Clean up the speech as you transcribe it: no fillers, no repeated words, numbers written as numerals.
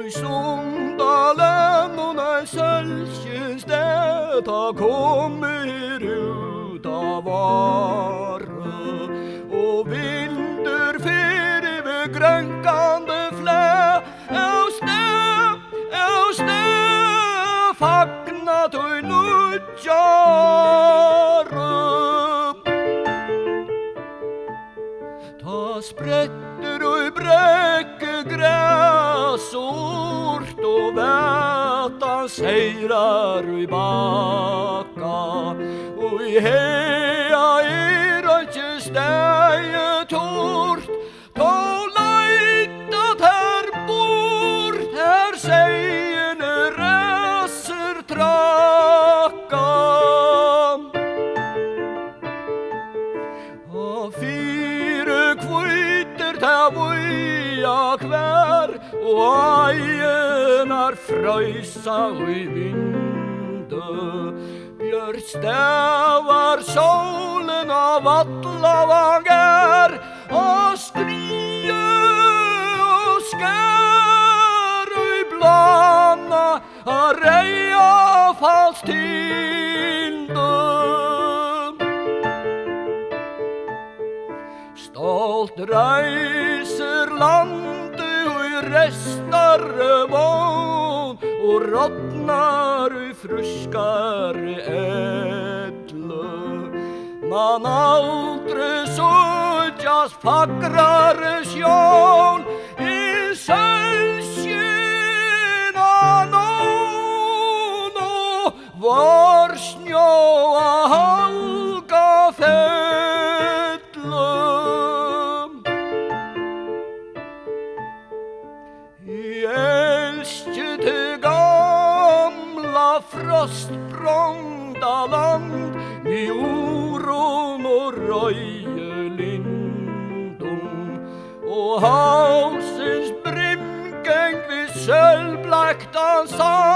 I Sundalen og nei sølvkjens sted ta kommer ut av vare, og vinter fyrir ved grønkande flæ, au sted fagna tøy nudjare. Ta spretter og brekke græs ort og væta seirar i bakka, og i hea ikke steie tort, ta leita her bort, her seiene ræser trakka. Og fire kvitter ta voia kvær, og eienar frøysa i vinde. Bjørk stævar solen av atlavangær, og skrie og skær i blanda av reia fallstinde. Stolt reiser landet og i restare vån, og rådnar i fruskare edle. Man aldri sødjas fagrare sjål i sølvskinn av nån, og var snjåa halga fedle. I elske til gamla frostbrongda land, vi oron og røyelindum, og hausens brimgeng vi sølvblekta sand.